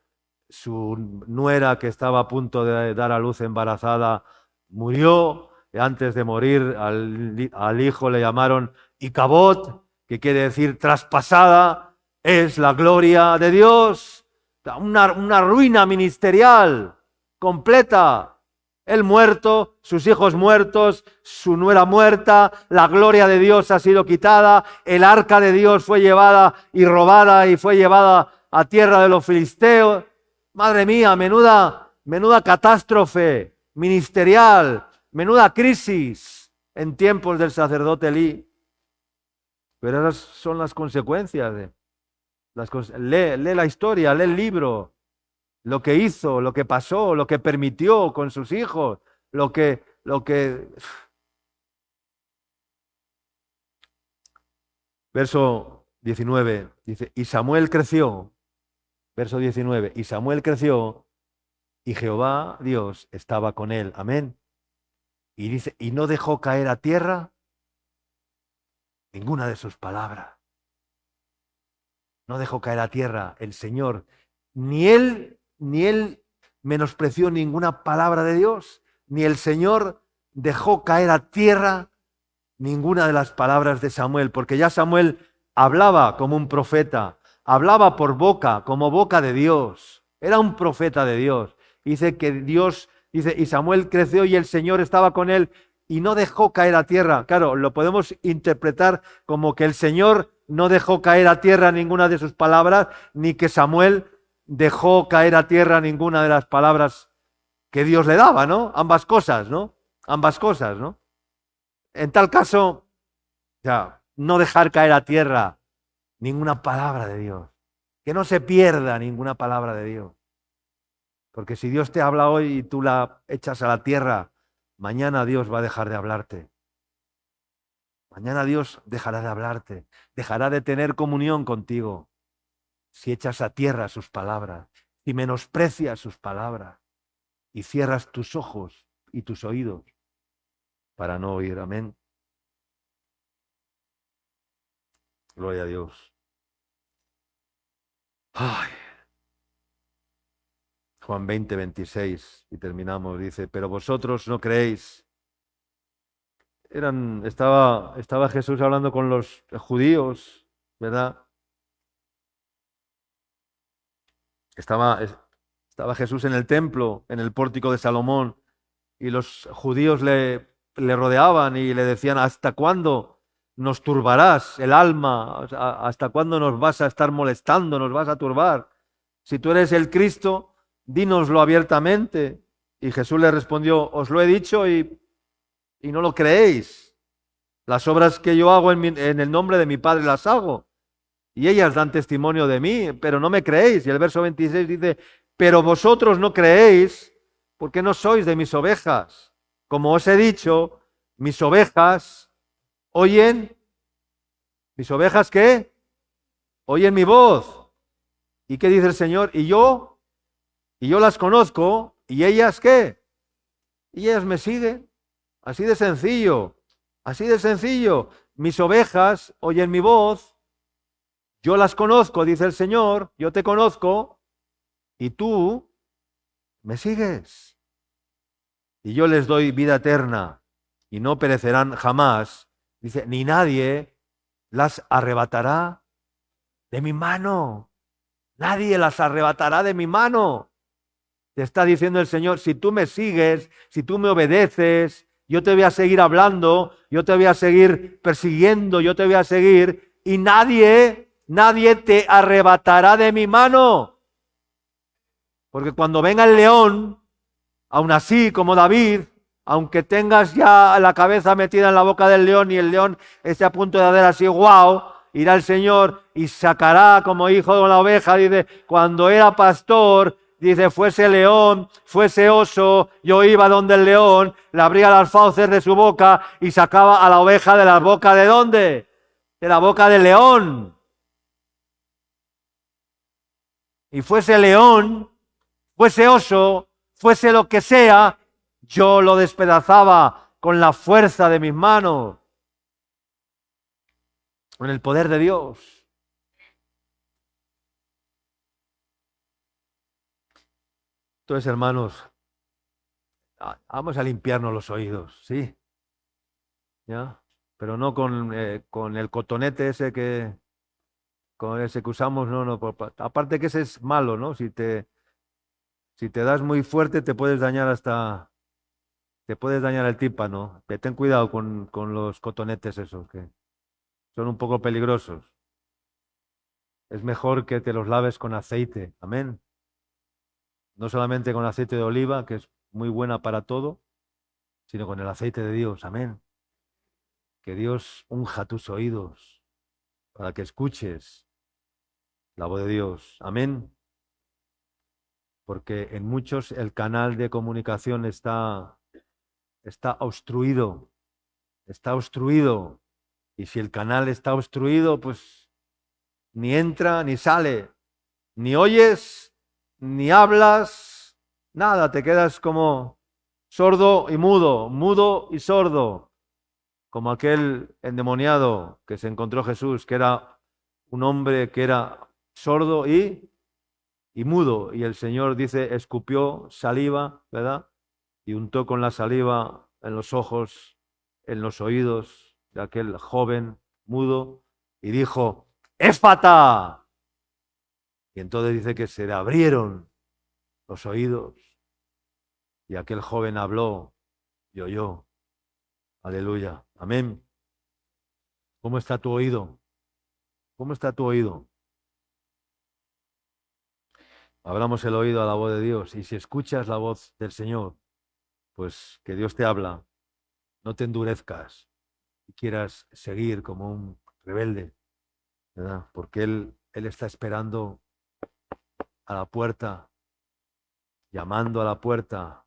su nuera que estaba a punto de dar a luz embarazada murió, y antes de morir al hijo le llamaron Icabod, que quiere decir traspasada, es la gloria de Dios, una ruina ministerial completa. Él muerto, sus hijos muertos, su nuera muerta, la gloria de Dios ha sido quitada, el arca de Dios fue llevada y robada y fue llevada a tierra de los filisteos. Madre mía, menuda catástrofe ministerial, menuda crisis en tiempos del sacerdote Elí. Pero esas son las consecuencias. Lee la historia, lee el libro. Lo que hizo, lo que pasó, lo que permitió con sus hijos, lo que... Verso 19 dice, y Samuel creció, verso 19, y Samuel creció y Jehová Dios estaba con él, amén. Y dice, y no dejó caer a tierra ninguna de sus palabras. No dejó caer a tierra el Señor, ni él menospreció ninguna palabra de Dios, ni el Señor dejó caer a tierra ninguna de las palabras de Samuel, porque ya Samuel hablaba como un profeta, hablaba por boca, como boca de Dios, era un profeta de Dios. Dice que Dios, dice, y Samuel creció y el Señor estaba con él y no dejó caer a tierra. Claro, lo podemos interpretar como que el Señor no dejó caer a tierra ninguna de sus palabras, ni que Samuel dejó caer a tierra ninguna de las palabras que Dios le daba, ¿no? Ambas cosas, ¿no? Ambas cosas, ¿no? En tal caso, ya, no dejar caer a tierra ninguna palabra de Dios. Que no se pierda ninguna palabra de Dios. Porque si Dios te habla hoy y tú la echas a la tierra, mañana Dios va a dejar de hablarte. Mañana Dios dejará de hablarte, dejará de tener comunión contigo. Si echas a tierra sus palabras, si menosprecias sus palabras y cierras tus ojos y tus oídos para no oír. Amén. Gloria a Dios. Ay. Juan 20, 26, y terminamos, dice, pero vosotros no creéis. Estaba Jesús hablando con los judíos, ¿verdad? Estaba Jesús en el templo, en el pórtico de Salomón, y los judíos le rodeaban y le decían, ¿hasta cuándo nos turbarás el alma? ¿Hasta cuándo nos vas a estar molestando, nos vas a turbar? Si tú eres el Cristo, dínoslo abiertamente. Y Jesús le respondió, os lo he dicho y no lo creéis. Las obras que yo hago en el nombre de mi Padre las hago. Y ellas dan testimonio de mí, pero no me creéis. Y el verso 26 dice, pero vosotros no creéis porque no sois de mis ovejas. Como os he dicho, mis ovejas oyen. ¿Mis ovejas qué? Oyen mi voz. ¿Y qué dice el Señor? Y yo las conozco. ¿Y ellas qué? Y ellas me siguen. Así de sencillo. Así de sencillo. Mis ovejas oyen mi voz. Yo las conozco, dice el Señor, yo te conozco, y tú me sigues. Y yo les doy vida eterna, y no perecerán jamás. Dice, ni nadie las arrebatará de mi mano. Nadie las arrebatará de mi mano. Te está diciendo el Señor, si tú me sigues, si tú me obedeces, yo te voy a seguir hablando, yo te voy a seguir persiguiendo, yo te voy a seguir, y nadie te arrebatará de mi mano. Porque cuando venga el león, aún así como David, aunque tengas ya la cabeza metida en la boca del león y el león esté a punto de hacer así, wow, irá el Señor y sacará como hijo de una oveja, dice, cuando era pastor, dice, fuese león, fuese oso, yo iba donde el león, le abría las fauces de su boca y sacaba a la oveja de la boca ¿de dónde? De la boca del león. Y fuese león, fuese oso, fuese lo que sea, yo lo despedazaba con la fuerza de mis manos, con el poder de Dios. Entonces, hermanos, vamos a limpiarnos los oídos, ¿sí? ¿Ya? Pero no con el cotonete ese con ese que usamos, no, aparte que ese es malo, ¿no? Si te das muy fuerte te puedes dañar te puedes dañar el tímpano. Ten cuidado con los cotonetes esos, que son un poco peligrosos. Es mejor que te los laves con aceite, amén. No solamente con aceite de oliva, que es muy buena para todo, sino con el aceite de Dios, amén. Que Dios unja tus oídos para que escuches la voz de Dios, amén. Porque en muchos el canal de comunicación está obstruido, está obstruido. Y si el canal está obstruido, pues ni entra ni sale, ni oyes, ni hablas, nada, te quedas como sordo y mudo, mudo y sordo, como aquel endemoniado que se encontró Jesús, que era un hombre que era sordo y mudo, y el Señor dice, escupió saliva, ¿verdad? Y untó con la saliva en los ojos, en los oídos de aquel joven mudo, y dijo, ¡Éfata! Y entonces dice que se le abrieron los oídos, y aquel joven habló y oyó. Aleluya. Amén. ¿Cómo está tu oído? ¿Cómo está tu oído? Abramos el oído a la voz de Dios, y si escuchas la voz del Señor, pues que Dios te habla, no te endurezcas y quieras seguir como un rebelde, ¿verdad? Porque Él está esperando a la puerta, llamando a la puerta,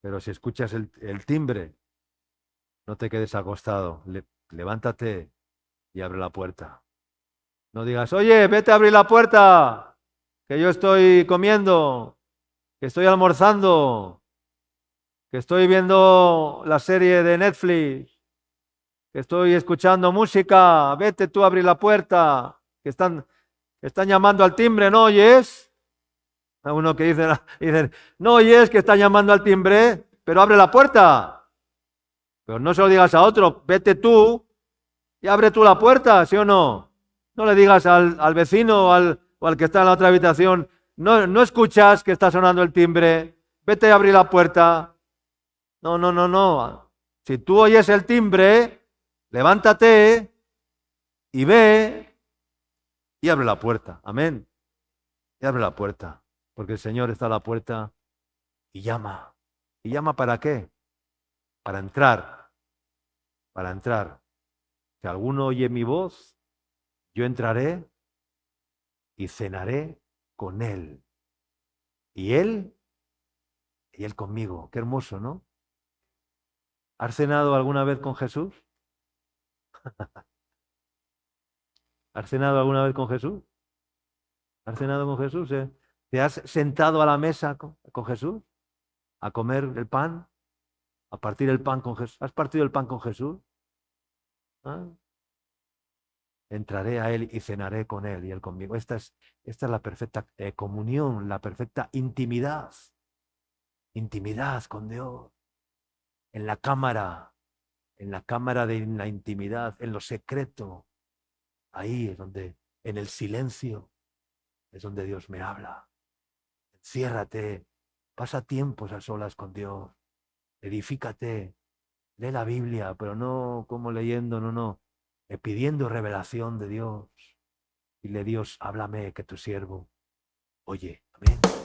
pero si escuchas el timbre, no te quedes acostado, levántate y abre la puerta. No digas, oye, vete a abrir la puerta, que yo estoy comiendo, que estoy almorzando, que estoy viendo la serie de Netflix, que estoy escuchando música, vete tú a abrir la puerta, que están llamando al timbre, ¿no oyes? A uno que dice, no oyes que están llamando al timbre, pero abre la puerta. Pero no se lo digas a otro, vete tú y abre tú la puerta, ¿sí o no? No le digas al vecino o al que está en la otra habitación, no escuchas que está sonando el timbre, vete a abrir la puerta. No, no, no, no. Si tú oyes el timbre, levántate y ve y abre la puerta. Amén. Y abre la puerta, porque el Señor está a la puerta y llama. ¿Y llama para qué? Para entrar, para entrar. Si alguno oye mi voz, yo entraré y cenaré con él. Y él conmigo. Qué hermoso, ¿no? ¿Has cenado alguna vez con Jesús? ¿Has cenado alguna vez con Jesús? ¿Has cenado con Jesús? ¿Te has sentado a la mesa con Jesús? ¿A comer el pan? ¿A partir el pan con Jesús? ¿Has partido el pan con Jesús? ¿Ah? Entraré a Él y cenaré con Él y Él conmigo. Esta es la perfecta comunión, la perfecta intimidad. Intimidad con Dios. En la cámara de la intimidad, en lo secreto. Ahí es donde, en el silencio, es donde Dios me habla. Enciérrate, pasa tiempos a solas con Dios. Edifícate, lee la Biblia, pero no como leyendo, no. Pidiendo revelación de Dios. Dile, Dios, háblame, que tu siervo oye. Amén.